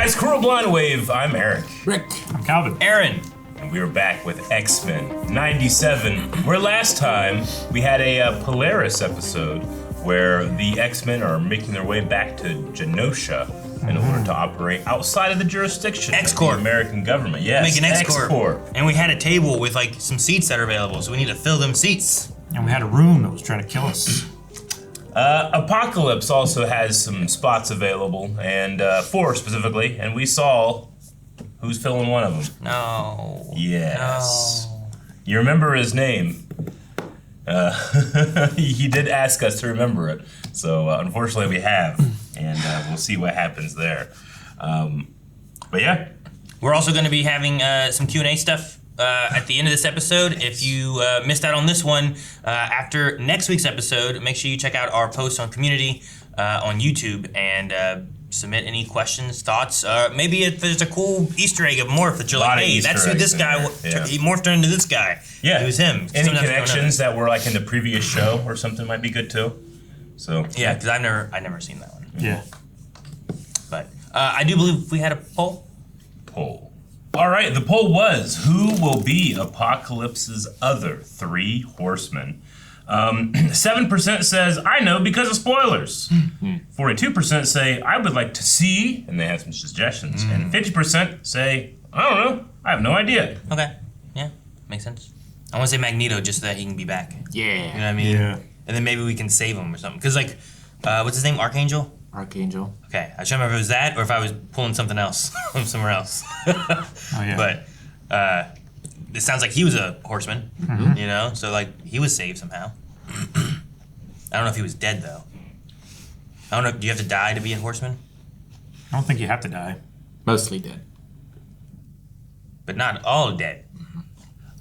guys, Coral Blind Wave. I'm Eric. Rick. I'm Calvin. Aaron. And we're back with X-Men 97, where last time we had a Polaris episode where the X-Men are making their way back to Genosha in order to operate outside of the jurisdiction X-Corp. of the American government. Yes, Make an X-Corp. X-Corp. And we had a table with like some seats that are available, so we need to fill them seats. And we had a room that was trying to kill us. Apocalypse also has some spots available, and 4 specifically, and we saw who's filling one of them. No. Yes. No. You remember his name. He did ask us to remember it, so unfortunately we have, and we'll see what happens there. But yeah. We're also going to be having some Q&A stuff at the end of this episode. If you missed out on this one, after next week's episode, make sure you check out our post on Community on YouTube and submit any questions, thoughts. Maybe if there's a cool Easter egg of Morph that you're like, hey, that's who this guy, he morphed into this guy. Yeah. It was him. Any connections that were like in the previous show or something might be good too. So yeah, because I've never seen that one. Yeah. But I do believe we had a poll. All right, the poll was, who will be Apocalypse's other 3 horsemen? 7% says, I know because of spoilers. 42% say, I would like to see, and they have some suggestions. And 50% say, I don't know, I have no idea. Okay, yeah, makes sense. I want to say Magneto just so that he can be back. Yeah. You know what I mean? Yeah. And then maybe we can save him or something. Because like, what's his name, Archangel? Archangel. Okay, I was trying to remember if it was that or if I was pulling something else from somewhere else. Oh, yeah. But it sounds like he was a horseman, you know? So, like, he was saved somehow. I don't know if he was dead, though. I don't know, do you have to die to be a horseman? I don't think you have to die. Mostly dead. But not all dead.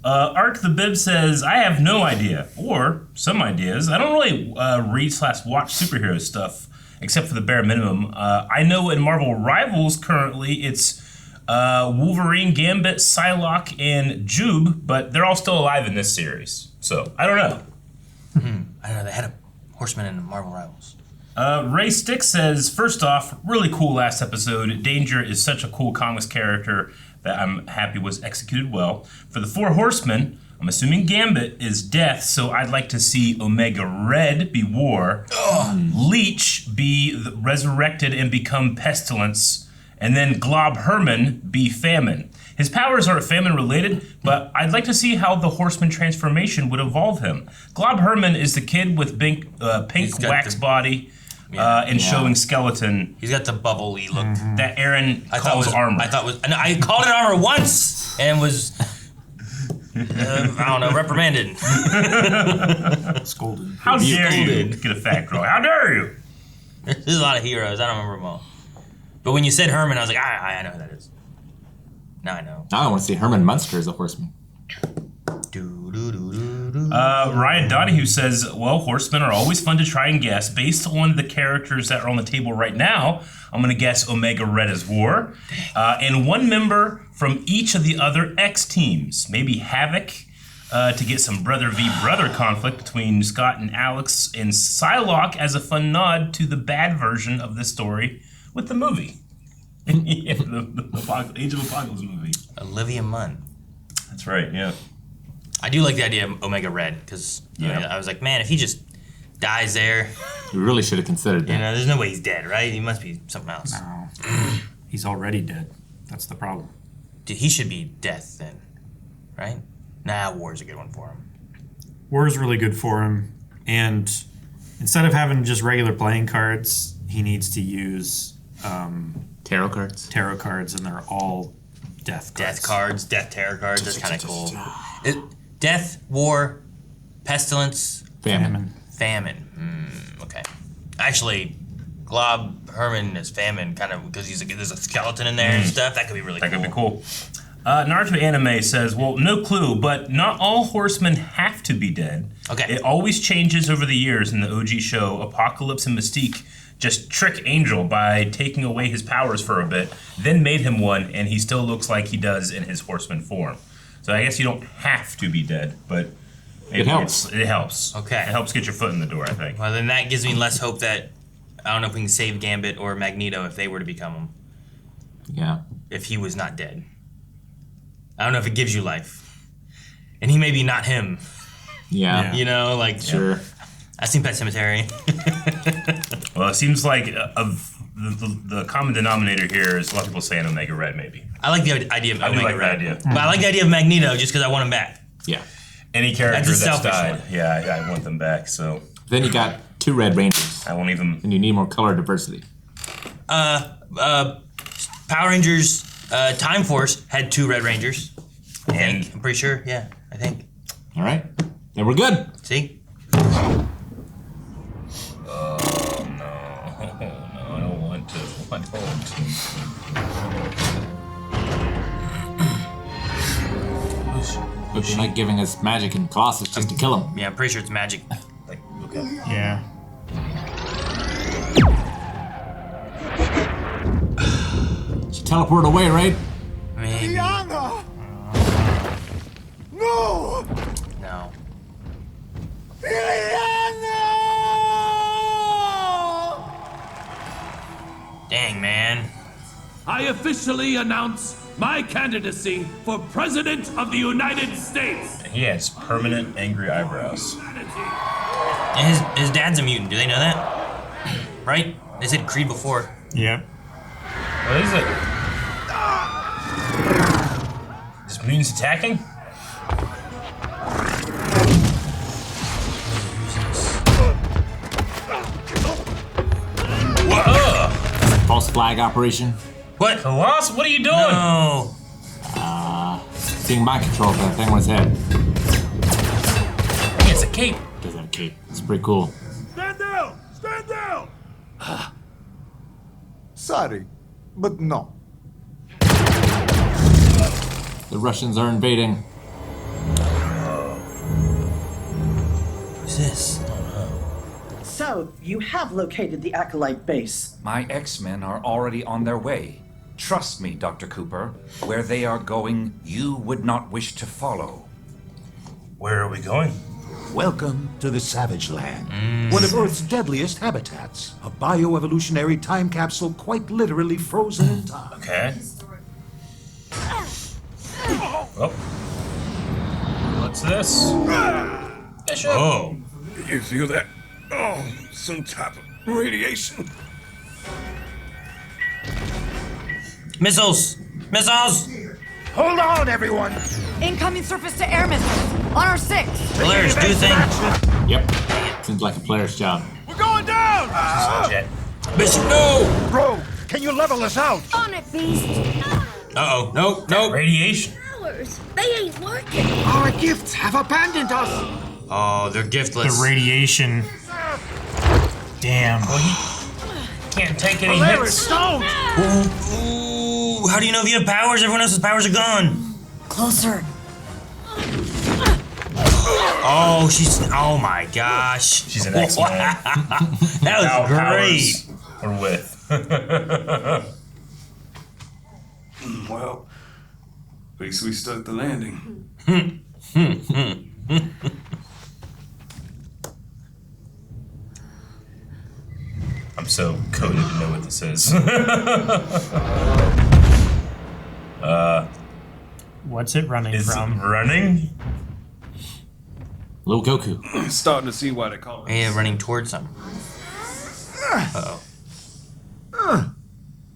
Ark the Bib says, I have no idea, or some ideas. I don't really read/watch superhero stuff, except for the bare minimum. I know in Marvel Rivals currently it's Wolverine, Gambit, Psylocke, and Jube, but they're all still alive in this series. So, I don't know. I don't know, they had a horseman in Marvel Rivals. Ray Stick says, first off, really cool last episode. Danger is such a cool comics character that I'm happy was executed well. For the 4 horsemen, I'm assuming Gambit is death, so I'd like to see Omega Red be war, Leech be resurrected and become pestilence, and then Glob Herman be famine. His powers are famine related, but I'd like to see how the horseman transformation would evolve him. Glob Herman is the kid with pink wax body and showing skeleton. He's got the bubbly look. That Aaron calls armor. I called it armor once and was, I don't know, reprimanded. Scolded. How dare you get a fact wrong? How dare you? There's a lot of heroes. I don't remember them all. But when you said Herman, I was like, I know who that is. Now I know. I want to see Herman Munster as a horseman. Ryan Donahue says, well, horsemen are always fun to try and guess. Based on the characters that are on the table right now, I'm going to guess Omega Red is war. And 1 member from each of the other X teams. Maybe Havoc to get some brother v brother conflict between Scott and Alex. And Psylocke as a fun nod to the bad version of this story with the movie. the Age of Apocalypse movie. Olivia Munn. That's right, yeah. I do like the idea of Omega Red, because I was like, man, if he just dies there, You really should have considered that. you know, there's no way he's dead, right? He must be something else. No. He's already dead. That's the problem. Dude, he should be death then, right? Nah, War's a good one for him. War is really good for him, and instead of having just regular playing cards, he needs to use Tarot cards. tarot cards, and they're all death cards. Death tarot cards, that's kind of cool. Death, war, pestilence, Famine. Okay. Actually, Glob Herman is famine, kind of, because there's a skeleton in there and stuff. That could be really cool. That could be cool. Naruto Anime says, well, no clue, but not all horsemen have to be dead. Okay. It always changes over the years in the OG show. Apocalypse and Mystique just trick Angel by taking away his powers for a bit, then made him one, and he still looks like he does in his horseman form. So I guess you don't have to be dead, but it helps. It helps. Okay. It helps get your foot in the door, I think. Well, then that gives me less hope that, I don't know if we can save Gambit or Magneto if they were to become them. Yeah. if he was not dead. I don't know if it gives you life. And he may be not him. Yeah. You know, like... Sure. I've seen Pet Sematary. Well, it seems like the common denominator here is a lot of people saying Omega Red, maybe. I like the idea of I do Omega like Red. that idea. But I like the idea of Magneto just because I want him back. Yeah. Any character That's a that's selfish died, one. yeah, I want them back, so Then you got 2 Red Rangers, I won't even... and you need more color diversity. Power Rangers Time Force had 2 Red Rangers. And I'm pretty sure. Yeah, I think. All right. Then we're good. See? no, I don't want to. I don't. Looks like giving us magic and Colossus just to kill him. Yeah, I'm pretty sure it's Magic. Like, okay. Yeah. She teleported away, right? Maybe. Diana! No! No. Diana! Dang, man. I officially announce my candidacy for President of the United States. He has permanent angry eyebrows. And his dad's a mutant. Do they know that? Right? They said Creed before. Yep. What is it? Is mutants attacking? Whoa! False flag operation. What? Colossus, what are you doing? No. Seeing mind control for that thing on his head. It's a cape. Does have a cape. It's pretty cool. Stand down! Stand down! Sorry, but no. The Russians are invading. Who's this? So, you have located the Acolyte base. My X-Men are already on their way. Trust me, Dr. Cooper. Where they are going, you would not wish to follow. Where are we going? Welcome to the Savage Land, one of Earth's deadliest habitats. A bioevolutionary time capsule quite literally frozen in time. Okay. Oh. What's this? Bishop. Oh. You feel that? Oh, some type of radiation. Missiles! Missiles! Hold on, everyone! Incoming surface-to-air missiles on our 6. Polaris, do the thing. Yep. Seems like a player's job. We're going down! Jet. Bishop, no! Bro, can you level us out? On it, beast. Uh-oh. Nope, nope. Radiation. Powers, they ain't working. Our gifts have abandoned us! Oh, they're giftless. The radiation. Damn. Can't take any Polaris, hits. don't! Ooh, how do you know if you have powers? Everyone else's powers are gone. Closer. Oh, oh my gosh. She's an X-Man. That was Without great. powers or with. Well, at least we stuck the landing. I'm so coded to know what this is. What's it running Is from? it running? Little Goku. Starting to see why they call it. Yeah, running towards them. Uh-oh.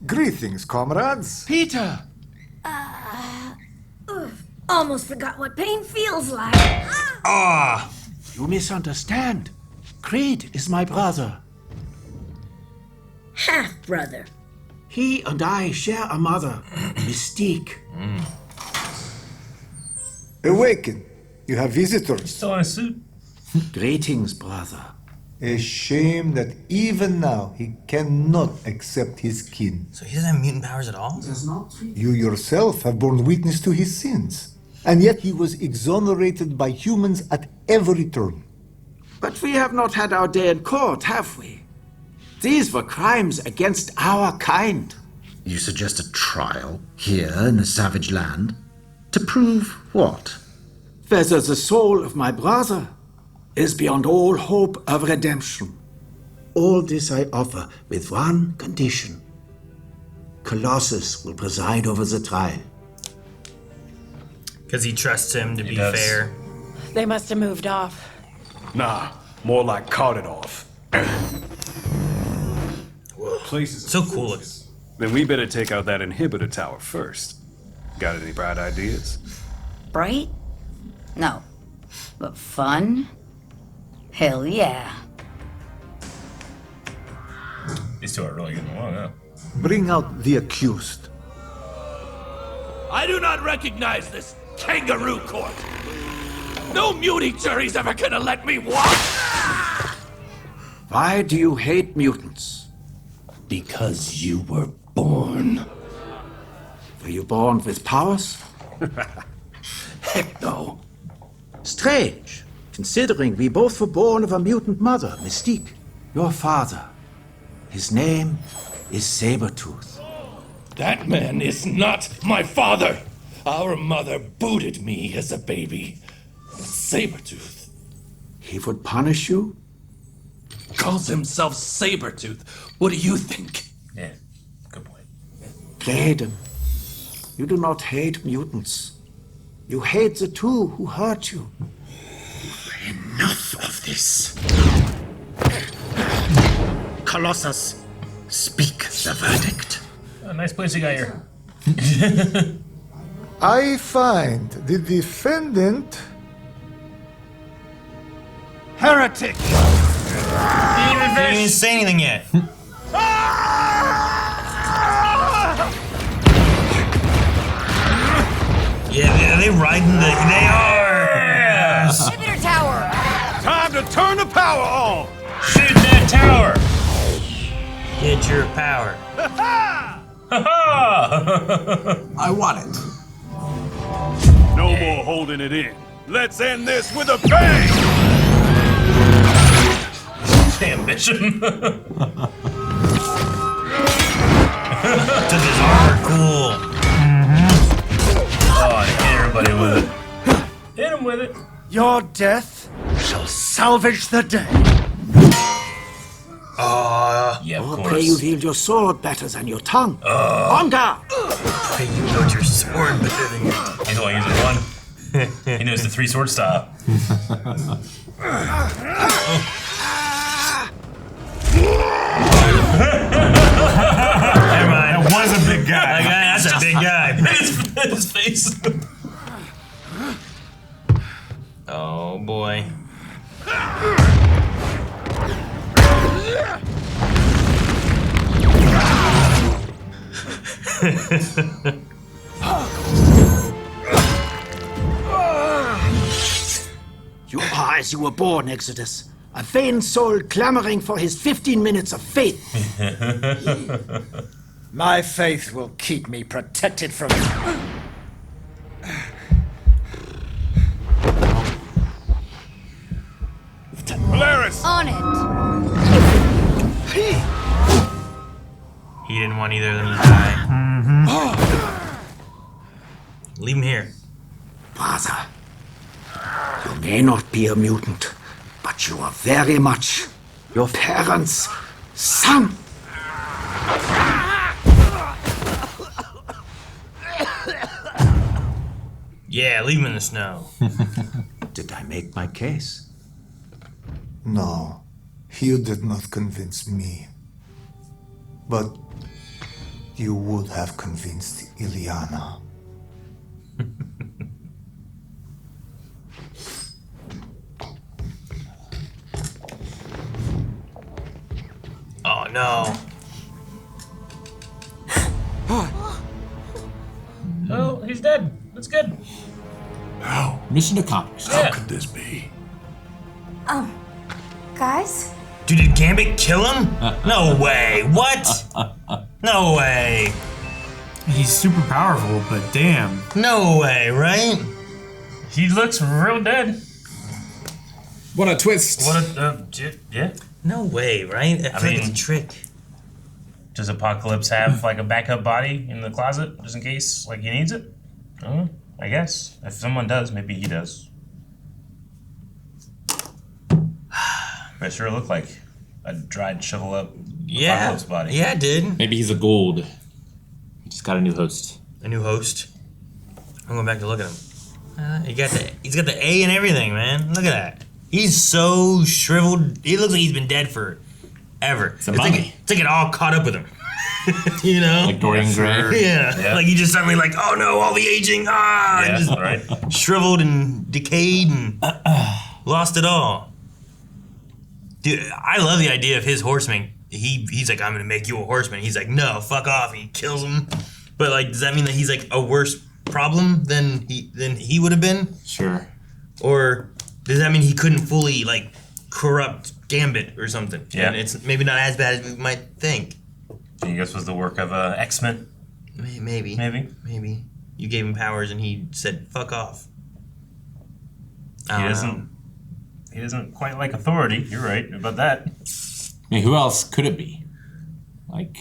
Greetings, comrades. Peter! Almost forgot what pain feels like. Ah! You misunderstand. Creed is my brother. Half-brother. He and I share a mother, Mystique. Awaken. You have visitors. Still in a suit. Greetings, brother. A shame that even now he cannot accept his kin. So he doesn't have mutant powers at all? You yourself have borne witness to his sins. And yet he was exonerated by humans at every turn. But we have not had our day in court, have we? These were crimes against our kind. You suggest a trial here in the Savage Land? To prove what? Whether the soul of my brother is beyond all hope of redemption. All this I offer with one condition. Colossus will preside over the trial. Because he trusts him to be does. fair. They must have moved off. Nah, more like carted off. Places So cool. Then we better take out that inhibitor tower first. Got any bright ideas? Bright? No. But fun? Hell yeah. These two are really getting along, huh? Bring out the accused. I do not recognize this kangaroo court. No mutie jury's ever gonna let me walk. Why do you hate mutants? Because you were born. Were you born with powers? Heck no. Strange, considering we both were born of a mutant mother, Mystique. Your father. His name is Sabretooth. That man is not my father. Our mother booted me as a baby. But Sabretooth He would punish you? calls himself Sabretooth. What do you think? Yeah, good point. Graydon, you do not hate mutants. You hate the two who hurt you. Enough of this. Colossus, speak the verdict. Oh, nice place you got here. I find the defendant Heretic! He didn't even say anything yet. Yeah, are they riding the... They are! Inhibitor tower! Time to turn the power on! Shoot that tower! Get your power. I want it. No more holding it in. Let's end this with a bang! Ambition. Took his armor, cool. Oh, hit everybody with it. Hit him with it. Your death shall salvage the day. Yeah, of Pray you course. wield your sword better than your tongue. On guard! Hey, you know your sword better than your... He's only using one. He knows the 3-sword style. Never mind. That was a big guy. That's a big guy. His face. Oh, boy. You are as you were born, Exodus. A vain soul clamoring for his 15 minutes of faith. My faith will keep me protected from Polaris! On it! He didn't want either of them to die. Leave him here. Brother, you may not be a mutant, but you are very much your parents' son. Yeah, leave him in the snow. Did I make my case? No, you did not convince me. But you would have convinced Ileana. Oh, no. Oh, he's dead. That's good. How? Mission accomplished. Yeah. How could this be? Guys? Dude, did Gambit kill him? No way. What? No way. He's super powerful, but damn. No way, right? He looks real dead. What a twist. What a yeah. No way, right? I feel like it's mean- a trick. Does Apocalypse have like a backup body in the closet just in case like he needs it? I guess if someone does, maybe he does. It sure looked like a dried, shovel up Apocalypse body. Yeah, it did. Maybe he's a gold. Just got a new host. A new host. I'm going back to look at him. He's got the A and everything, man. Look at that. He's so shriveled. He looks like he's been dead forever. It's like it all caught up with him. You know? Like Dorian Gray. Yeah. Like he just suddenly like, oh no, all the aging. Just right. Shriveled and decayed and lost it all. Dude, I love the idea of his horseman. He's like, I'm gonna make you a horseman. He's like, no, fuck off. And he kills him. But like, does that mean that he's like a worse problem than he would have been? Sure. Or does that mean he couldn't fully like corrupt Gambit or something? Yeah. And it's maybe not as bad as we might think. I guess was the work of X-Men. Maybe. You gave him powers and he said, fuck off. He doesn't quite like authority. You're right about that. I mean, who else could it be? Like,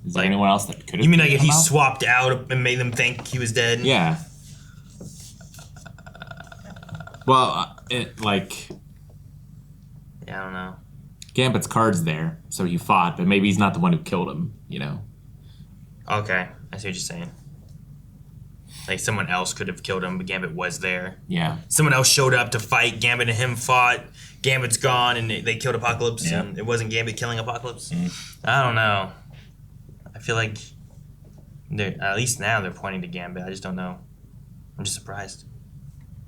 is there anyone else that could have? You mean like if he swapped out and made them think he was dead? Yeah. Well, I don't know. Gambit's card's there, so he fought, but maybe he's not the one who killed him, you know? Okay, I see what you're saying. Like someone else could have killed him, but Gambit was there. Yeah. Someone else showed up to fight. Gambit and him fought. Gambit's gone, and they killed Apocalypse. Yeah. And it wasn't Gambit killing Apocalypse. I don't know. I feel like at least now they're pointing to Gambit. I just don't know. I'm just surprised.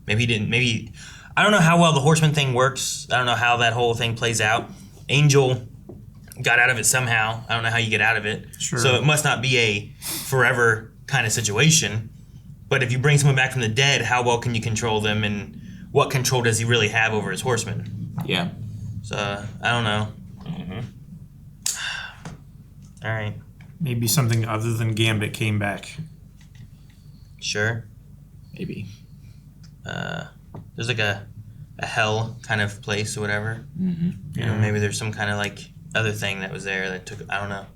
Maybe he didn't. Maybe I don't know how well the Horseman thing works. I don't know how that whole thing plays out. Angel got out of it somehow. I don't know how you get out of it. Sure. So it must not be a forever kind of situation. But if you bring someone back from the dead, how well can you control them, and what control does he really have over his horsemen? Yeah. So I don't know. All right. Maybe something other than Gambit came back. Sure. Maybe. There's like a hell kind of place or whatever. Mm-hmm. You know, maybe there's some kind of like other thing that was there that took. I don't know.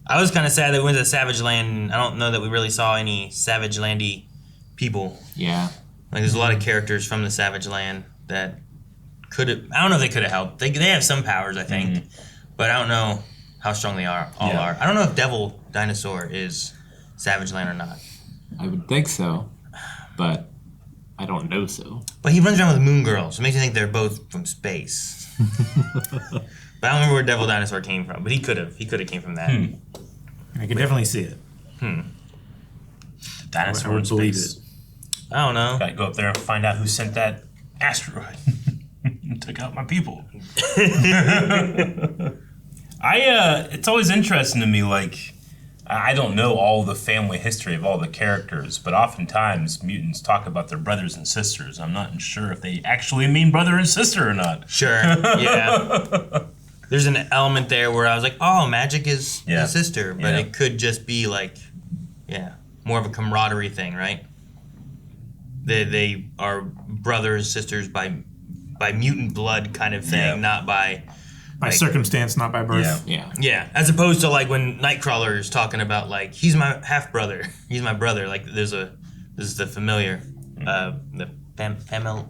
I was kind of sad that we went to Savage Land. And I don't know that we really saw any Savage Landy people. Yeah. Like there's a lot of characters from the Savage Land that could have. I don't know if they could have helped. They have some powers, I think, but I don't know how strong they are. Are. I don't know if Devil Dinosaur is Savage Land or not. I would think so, but I don't know so. But he runs around with Moon Girl, so it makes me think they're both from space. But I don't remember where Devil Dinosaur came from. But he could have. He could have came from that. I can definitely see it. Dinosaur I would in believe space. it. I don't know. Gotta go up there and find out who sent that asteroid. Took out my people. It's always interesting to me, like, I don't know all the family history of all the characters, but oftentimes mutants talk about their brothers and sisters. I'm not sure if they actually mean brother and sister or not. Sure, yeah. There's an element there where I was like, oh, Magik is his sister, but it could just be like, more of a camaraderie thing, right? They are brothers, sisters by mutant blood kind of thing, not by circumstance, not by birth. Yeah. As opposed to like when Nightcrawler is talking about like he's my half brother, he's my brother. Like this is the familiar, the familial.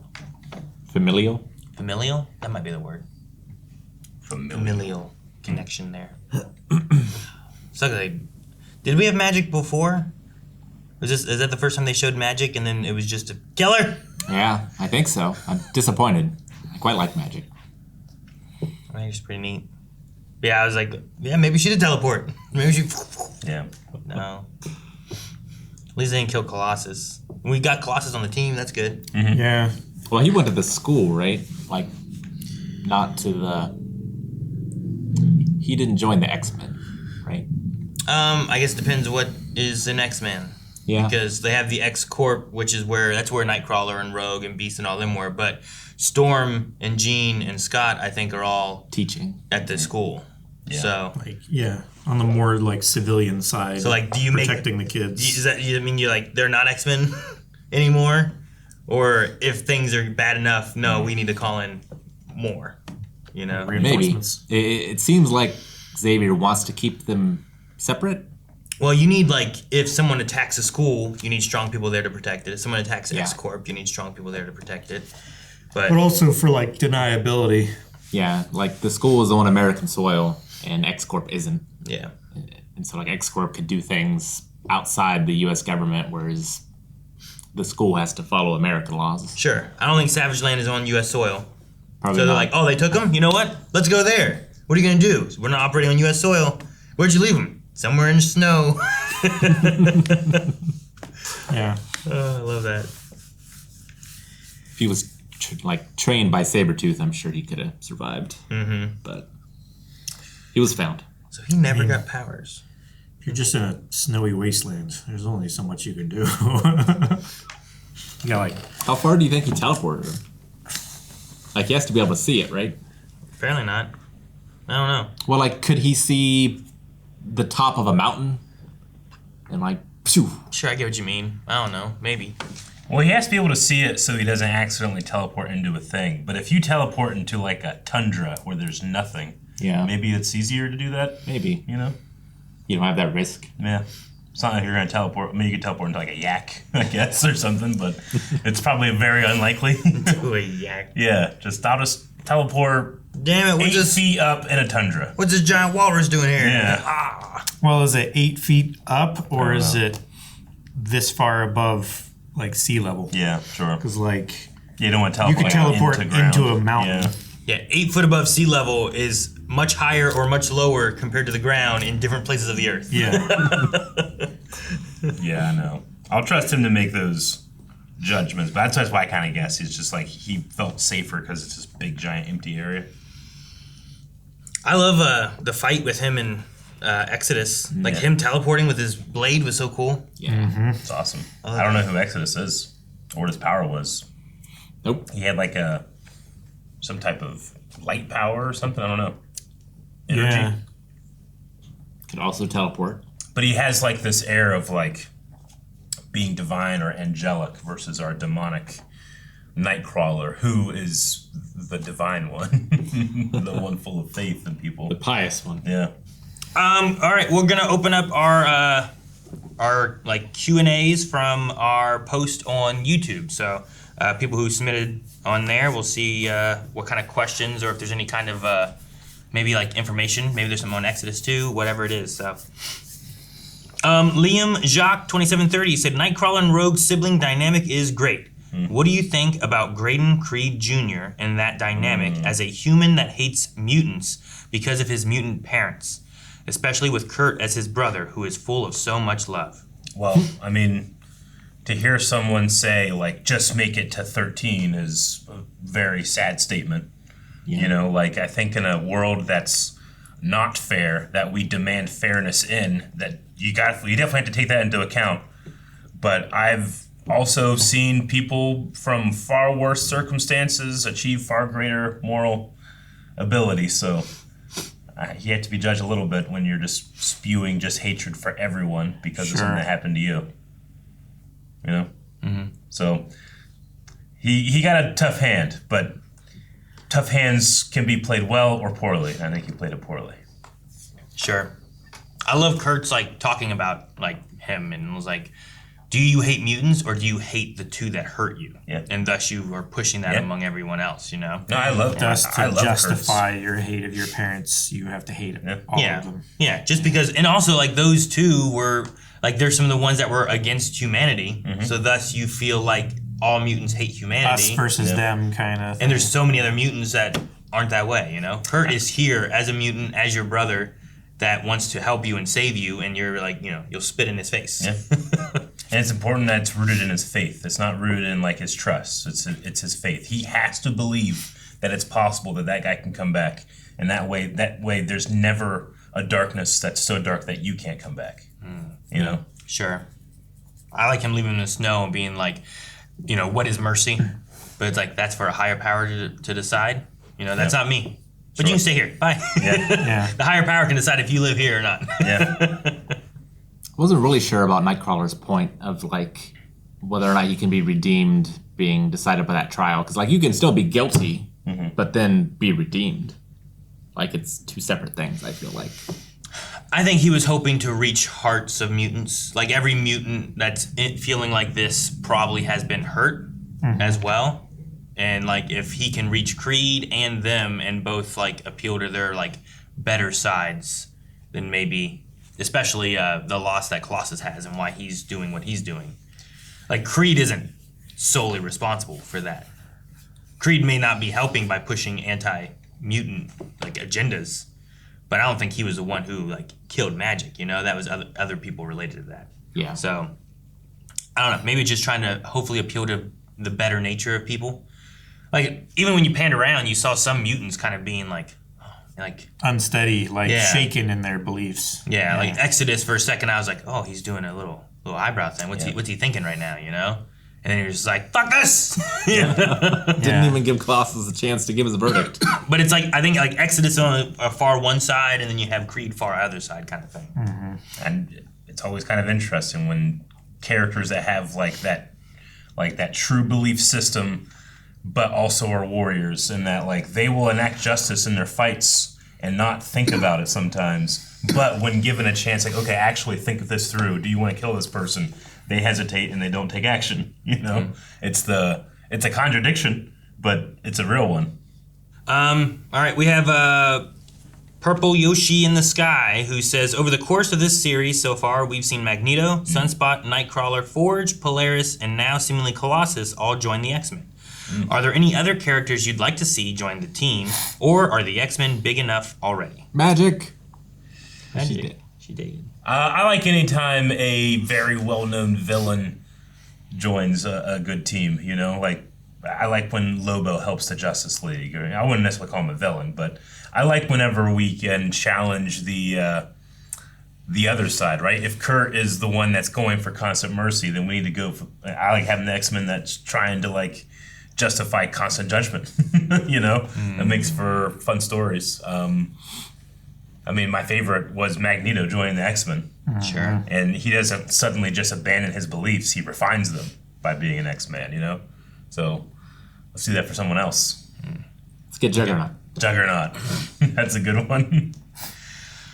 That might be the word. Familial connection there. So like, did we have Magik before? Is that the first time they showed Magik and then it was just a killer? Yeah, I think so. I'm disappointed. I quite like Magik. I think it's pretty neat. But yeah, I was like, maybe she did teleport. Maybe she. Yeah. No. At least they didn't kill Colossus. We got Colossus on the team. That's good. Mm-hmm. Yeah. Well, he went to the school, right? Like, not to the. He didn't join the X-Men, right? I guess it depends what is an X-Men. Yeah. Because they have the X-Corp, which is where Nightcrawler and Rogue and Beast and all them were. But Storm and Jean and Scott, I think, are all teaching at the school. Yeah. So on the more like civilian side. So like, do you protecting the kids? Does that mean you're like they're not X-Men anymore, or if things are bad enough, no, we need to call in more. You know, maybe it seems like Xavier wants to keep them separate. Well, you need, like, if someone attacks a school, you need strong people there to protect it. If someone attacks X-Corp, you need strong people there to protect it. But also for, like, deniability. Yeah, like, the school is on American soil, and X-Corp isn't. Yeah. And so like X-Corp could do things outside the U.S. government, whereas the school has to follow American laws. Sure. I don't think Savage Land is on U.S. soil. Probably so they're not. like, oh, they took them? You know what? Let's go there. What are you going to do? We're not operating on U.S. soil. Where'd you leave them? Somewhere in the snow. Yeah. Oh, I love that. If he was trained by Sabretooth, I'm sure he could have survived. Mm-hmm. But he was found. So he never got powers. If you're just in a snowy wasteland, there's only so much you can do. You got how far do you think he teleported her? Like, he has to be able to see it, right? Apparently not. I don't know. Well, like, could he see the top of a mountain? And like, phew. Sure, I get what you mean. I don't know. Maybe. Well, he has to be able to see it so he doesn't accidentally teleport into a thing. But if you teleport into like a tundra where there's nothing, maybe it's easier to do that. Maybe. You know? You don't have that risk. Yeah. It's not like you're going to teleport. I mean, you could teleport into like a yak, I guess, or something, but it's probably very unlikely. To a yak. Yeah. I'll just teleport. Damn it, 8 feet up in a tundra. What's this giant walrus doing here? Yeah. Well, is it 8 feet up, or is it this far above, like, sea level? Yeah, sure. Because, like, you don't want to teleport. You could teleport into a mountain. Yeah, 8 foot above sea level is much higher or much lower compared to the ground in different places of the earth. Yeah. Yeah, I know. I'll trust him to make those judgments, but that's why I kind of guess he's just like he felt safer because it's this big, giant, empty area. I love the fight with him and Exodus. Like him teleporting with his blade was so cool. Yeah, It's awesome. I don't know who Exodus is or what his power was. Nope. He had like some type of light power or something. I don't know. Energy. Yeah. Could also teleport. But he has like this air of like being divine or angelic versus our demonic Nightcrawler, who is the divine one, the one full of faith in people, the pious one. Yeah. All right, we're gonna open up our like Q&As from our post on YouTube. So people who submitted on there, we'll see what kind of questions or if there's any kind of maybe like information. Maybe there's something on Exodus 2, whatever it is. So. Liam Jacques 2730 said Nightcrawler and Rogue's sibling dynamic is great. What do you think about Graydon Creed Jr. and that dynamic as a human that hates mutants because of his mutant parents, especially with Kurt as his brother, who is full of so much love? Well, I mean, to hear someone say like just make it to 13 is a very sad statement. Yeah. You know, like I think in a world that's not fair, that we demand fairness in, that you definitely have to take that into account. But I've also seen people from far worse circumstances achieve far greater moral ability. So you have to be judged a little bit when you're just spewing just hatred for everyone because of something that happened to you. You know? Mm-hmm. So he got a tough hand, but tough hands can be played well or poorly. I think he played it poorly. Sure. I love Kurt's like talking about like him and was like, do you hate mutants or do you hate the two that hurt you? Yeah. And thus you are pushing that among everyone else, you know? No, I love Thus, I to love justify Kurt's. your hate of your parents, you have to hate all of them. Yeah, just because, and also like those two were, like they're some of the ones that were against humanity. Mm-hmm. So thus you feel like all mutants hate humanity. Us versus them kind of thing. And there's so many other mutants that aren't that way, you know? Kurt is here as a mutant, as your brother, that wants to help you and save you, and you're like, you know, you'll spit in his face. Yeah. And it's important that it's rooted in his faith. It's not rooted in like his trust. It's his faith. He has to believe that it's possible that guy can come back, and that way there's never a darkness that's so dark that you can't come back. You know. Sure. I like him leaving in the snow and being like, you know, what is mercy? But it's like that's for a higher power to decide. You know, that's not me. But you can stay here. Bye. Yeah. The higher power can decide if you live here or not. Yeah. I wasn't really sure about Nightcrawler's point of like whether or not you can be redeemed being decided by that trial. Because like you can still be guilty, but then be redeemed. Like it's two separate things, I feel like. I think he was hoping to reach hearts of mutants. Like every mutant that's feeling like this probably has been hurt as well. And like if he can reach Creed and them and both like appeal to their like better sides, then maybe especially the loss that Colossus has and why he's doing what he's doing. Like, Creed isn't solely responsible for that. Creed may not be helping by pushing anti-mutant like agendas, but I don't think he was the one who like killed Magik. You know, that was other people related to that. Yeah. So I don't know. Maybe just trying to hopefully appeal to the better nature of people. Like, even when you panned around, you saw some mutants kind of being like unsteady, like Yeah. shaken in their beliefs. Yeah, like Exodus for a second, I was like, oh, he's doing a little eyebrow thing. What's he thinking right now? You know. And then you're just like, fuck this! Didn't even give Colossus a chance to give his verdict. But it's like, I think like Exodus on a far one side, and then you have Creed far other side kind of thing. Mm-hmm. And it's always kind of interesting when characters that have like that true belief system, but also are warriors, and that like they will enact justice in their fights and not think about it sometimes. But when given a chance, like, okay, actually think this through. Do you want to kill this person? They hesitate and they don't take action. You know, it's a contradiction, but it's a real one. All right, we have Purple Yoshi in the Sky, who says, over the course of this series so far, we've seen Magneto, Sunspot, Nightcrawler, Forge, Polaris, and now seemingly Colossus all join the X-Men. Are there any other characters you'd like to see join the team, or are the X-Men big enough already? Magic. She did. I like any time a very well-known villain joins a good team. You know, like I like when Lobo helps the Justice League. I wouldn't necessarily call him a villain, but I like whenever we can challenge the other side, right? If Kurt is the one that's going for constant mercy, then we need to go for. I like having the X-Men that's trying to like justify constant judgment. You know, that makes for fun stories. I mean, my favorite was Magneto joining the X-Men. Sure. And he doesn't suddenly just abandon his beliefs. He refines them by being an X-Man, you know? So let's do that for someone else. Let's get Juggernaut. Juggernaut. That's a good one.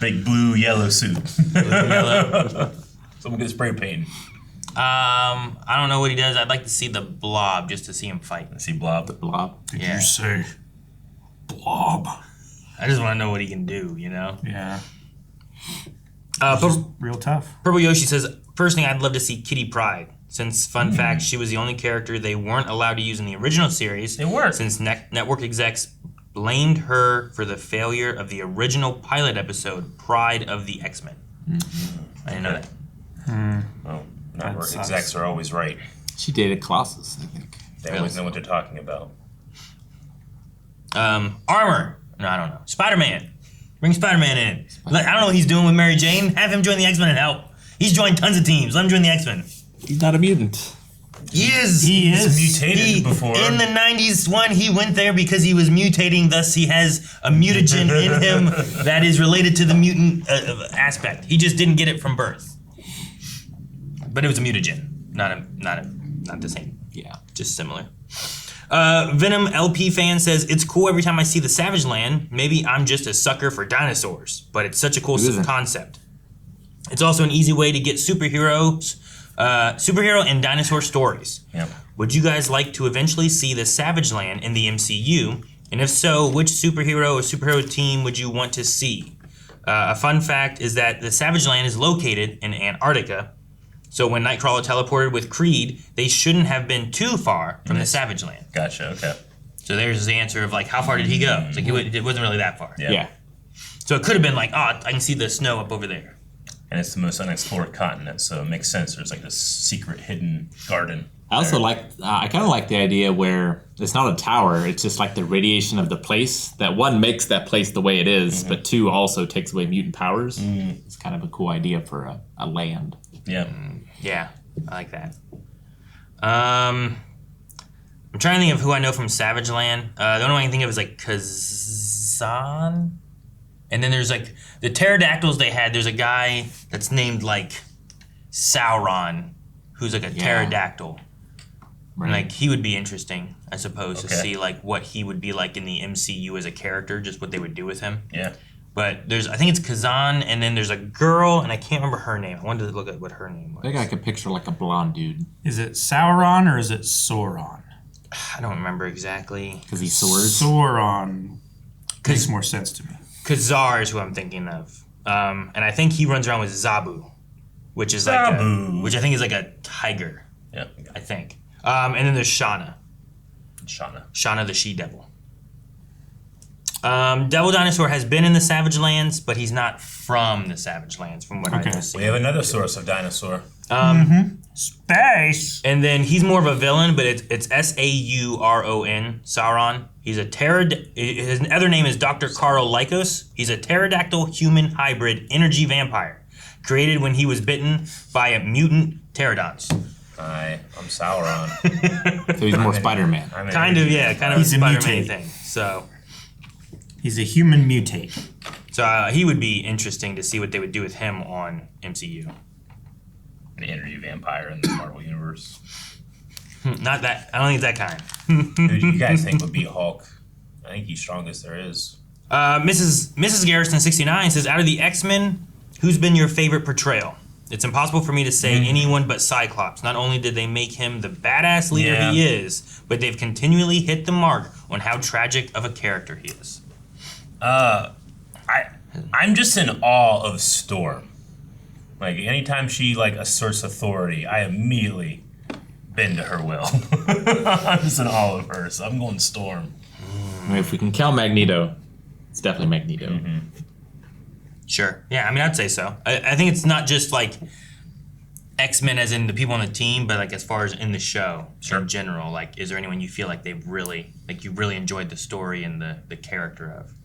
Big blue, yellow suit. Yellow. Someone get spray paint. I don't know what he does. I'd like to see the Blob just to see him fight. See Blob? The Blob? Did you say Blob? I just want to know what he can do, you know? Yeah. Real tough. Purple Yoshi says, first thing, I'd love to see Kitty Pryde. Since, fun fact, she was the only character they weren't allowed to use in the original series. They weren't. Since network execs blamed her for the failure of the original pilot episode, Pride of the X-Men. I didn't know that. Well, network execs are always right. She dated Colossus, I think. They always know what they're talking about. Armor. No, I don't know. Spider-Man. Bring Spider-Man in. I don't know what he's doing with Mary Jane. Have him join the X-Men and help. He's joined tons of teams. Let him join the X-Men. He's not a mutant. He is. He's mutated before. In the 90s one, he went there because he was mutating, thus he has a mutagen in him that is related to the mutant aspect. He just didn't get it from birth. But it was a mutagen, not the same. Yeah. Just similar. Venom LP fan says, it's cool every time I see the Savage Land. Maybe I'm just a sucker for dinosaurs, but it's such a cool concept. It's also an easy way to get superhero and dinosaur stories. Yeah. Would you guys like to eventually see the Savage Land in the MCU? And if so, which superhero or superhero team would you want to see? A fun fact is that the Savage Land is located in Antarctica. So when Nightcrawler teleported with Creed, they shouldn't have been too far from the Savage Land. Gotcha, okay. So there's the answer of like, how far did he go? It's like, it wasn't really that far. Yeah. So it could have been like, oh, I can see the snow up over there. And it's the most unexplored continent, so it makes sense. There's like this secret hidden garden. I also I kind of like the idea where it's not a tower, it's just like the radiation of the place, that one makes that place the way it is, but two also takes away mutant powers. It's kind of a cool idea for a land. Yeah. Yeah, I like that. I'm trying to think of who I know from Savage Land. The only one I can think of is like Kazan. And then there's like the pterodactyls they had. There's a guy that's named like Sauron, who's like a pterodactyl. Right. And like he would be interesting, I suppose, to see like what he would be like in the MCU as a character, just what they would do with him. Yeah. But I think it's Kazan, and then there's a girl, and I can't remember her name. I wanted to look at what her name was. I think I could picture like a blonde dude. Is it Sauron or is it Sauron? I don't remember exactly. Because he soars? Sauron makes more sense to me. Khazar is who I'm thinking of. And I think he runs around with Zabu, which is which I think is like a tiger. Yeah, I think. And then there's Shauna. Shauna the she-devil. Devil Dinosaur has been in the Savage Lands, but he's not from the Savage Lands, from what I've seen. We have another source of dinosaur. Space. And then he's more of a villain, but it's Sauron. Sauron. He's a his other name is Dr. Carl Lycos. He's a pterodactyl human hybrid energy vampire, created when he was bitten by a mutant pterodons. I'm Sauron. So he's more Spider-Man. Kind of a Spider-Man mutate. thing. So he's a human mutate. So he would be interesting to see what they would do with him on MCU. An energy vampire in the Marvel Universe. Not that. I don't think it's that kind. Who do you guys think would be Hulk? I think he's strongest there is. Mrs. Garrison 69 says, out of the X-Men, who's been your favorite portrayal? It's impossible for me to say anyone but Cyclops. Not only did they make him the badass leader he is, but they've continually hit the mark on how tragic of a character he is. I'm just in awe of Storm. Like, anytime she, asserts authority, I immediately bend to her will. I'm just in awe of her, so I'm going Storm. I mean, if we can count Magneto, it's definitely Magneto. Mm-hmm. Sure. Yeah, I mean, I'd say so. I think it's not just, X-Men as in the people on the team, but, as far as in the show in general. Is there anyone you feel like they've really, you really enjoyed the story and the character of?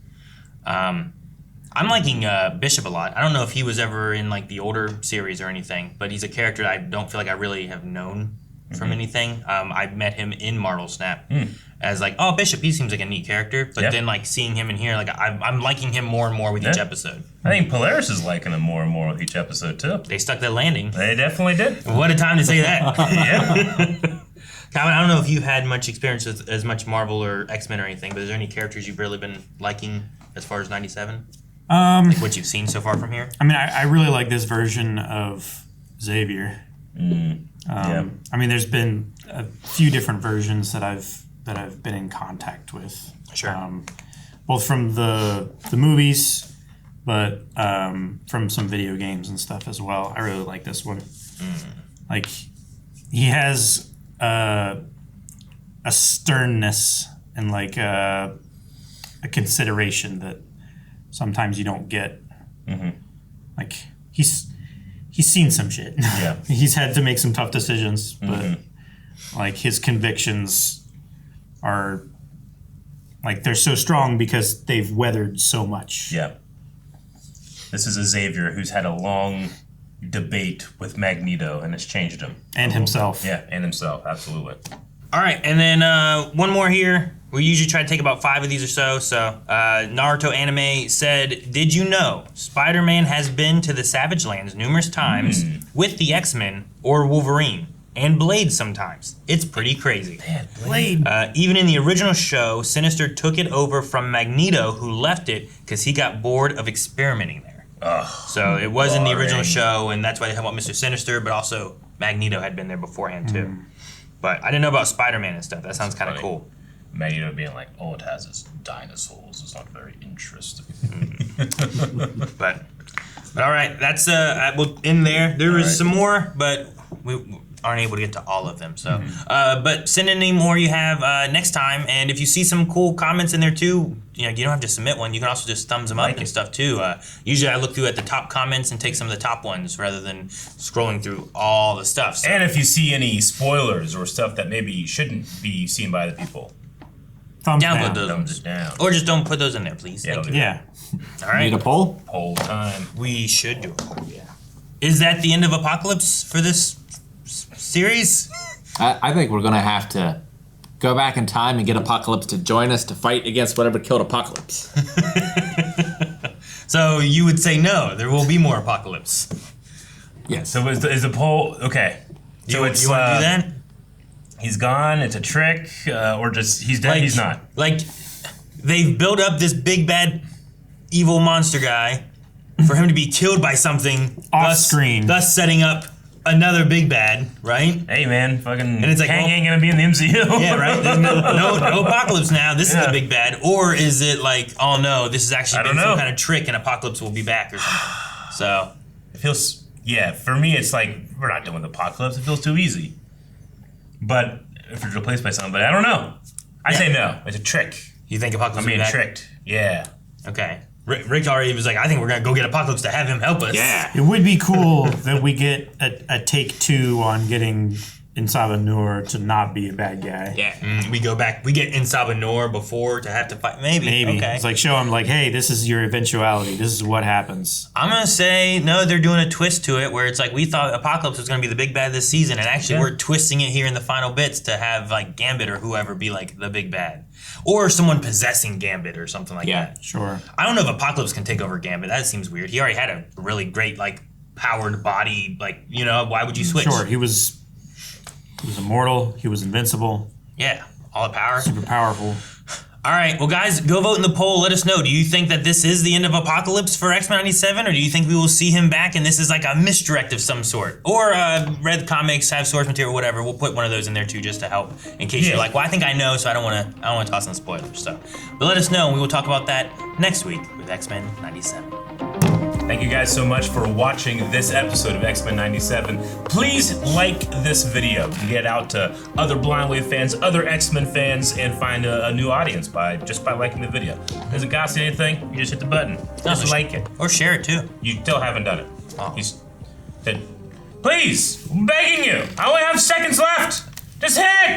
I'm liking Bishop a lot. I don't know if he was ever in the older series or anything, but he's a character I don't feel like I really have known from anything. I met him in Marvel Snap as Bishop, he seems like a neat character, but then seeing him in here, I'm liking him more and more with each episode. I think Polaris is liking him more and more with each episode too. They stuck that landing. They definitely did. What a time to say that. Yeah. Calvin, I don't know if you've had much experience with as much Marvel or X-Men or anything, but is there any characters you've really been liking as far as 97? What you've seen so far from here? I mean, I really like this version of Xavier. I mean, there's been a few different versions that I've been in contact with. Sure. Both from the movies, but from some video games and stuff as well. I really like this one. He has a sternness and a consideration that sometimes you don't get. He's seen some shit. Yeah. He's had to make some tough decisions, but his convictions are they're so strong because they've weathered so much. Yeah. This is a Xavier who's had a long debate with Magneto and it's changed him. And himself. Yeah, and himself, absolutely. All right, and then one more here. We usually try to take about 5 of these or so. So Naruto Anime said, did you know Spider-Man has been to the Savage Lands numerous times with the X-Men or Wolverine? And Blade sometimes. It's pretty crazy. Man, Blade. Even in the original show, Sinister took it over from Magneto, who left it because he got bored of experimenting there. So it was in the original show, and that's why they have about Mr. Sinister, but also Magneto had been there beforehand too. But I didn't know about Spider-Man and stuff. That sounds kind of cool. Magneto being like, oh, it has its dinosaurs. It's not very interesting. But all right, that's we'll end there. There is some more, but we aren't able to get to all of them. So, but send in any more you have next time. And if you see some cool comments in there too, you don't have to submit one. You can also just thumbs them up and stuff too. Usually I look through at the top comments and take some of the top ones rather than scrolling through all the stuff. So. And if you see any spoilers or stuff that maybe shouldn't be seen by the people, download those thumbs ones. down. Or just don't put those in there, please. Thank you. Yeah. All right. Need a poll? Poll time. We should do a poll, yeah. Is that the end of Apocalypse for this series? I think we're going to have to go back in time and get Apocalypse to join us to fight against whatever killed Apocalypse. So you would say no, there will be more Apocalypse. Yes. So is the poll, okay. So You want to do that? He's gone, it's a trick, or just he's dead, he's not. They've built up this big bad evil monster guy for him to be killed by something off screen, thus setting up another big bad, right? Hey man, fucking and it's like, Kang ain't gonna be in the MCU. Yeah, right. There's no Apocalypse now. This is the big bad, or is it like, oh no, this is actually been some kind of trick, and Apocalypse will be back or something? So it feels, for me, it's like we're not done with Apocalypse. It feels too easy. But if it's replaced by something, I don't know. I say no. It's a trick. You think Apocalypse? I'm being tricked. Yeah. Okay. Rick already was like, I think we're gonna go get Apocalypse to have him help us. Yeah. It would be cool that we get a take 2 on getting Insaba Nur to not be a bad guy. Yeah. We go back. We get Insaba Nur before to have to fight. Maybe. Okay. It's like, show him like, hey, this is your eventuality. This is what happens. I'm gonna say no. They're doing a twist to it where it's like we thought Apocalypse was gonna be the big bad this season, and actually we're twisting it here in the final bits to have like Gambit or whoever be like the big bad, or someone possessing Gambit or something like that. Sure. I don't know if Apocalypse can take over Gambit. That seems weird. He already had a really great like powered body. Like, you know, why would you switch? Sure. He was immortal. He was invincible. Yeah. All the power. Super powerful. All right, well, guys, go vote in the poll. Let us know. Do you think that this is the end of Apocalypse for X-Men 97, or do you think we will see him back and this is like a misdirect of some sort? Or read the comics, have source material, whatever. We'll put one of those in there too, just to help in case you're like, well, I think I know, so I don't want to toss in spoilers. So, but let us know, and we will talk about that next week with X-Men 97. Thank you guys so much for watching this episode of X-Men 97. Please like this video and get it out to other Blind Wave fans, other X-Men fans, and find a new audience by liking the video. Doesn't cost you anything. You just hit the button. Just like it. Or share it too. You still haven't done it. Please, I'm begging you. I only have seconds left. Just hit.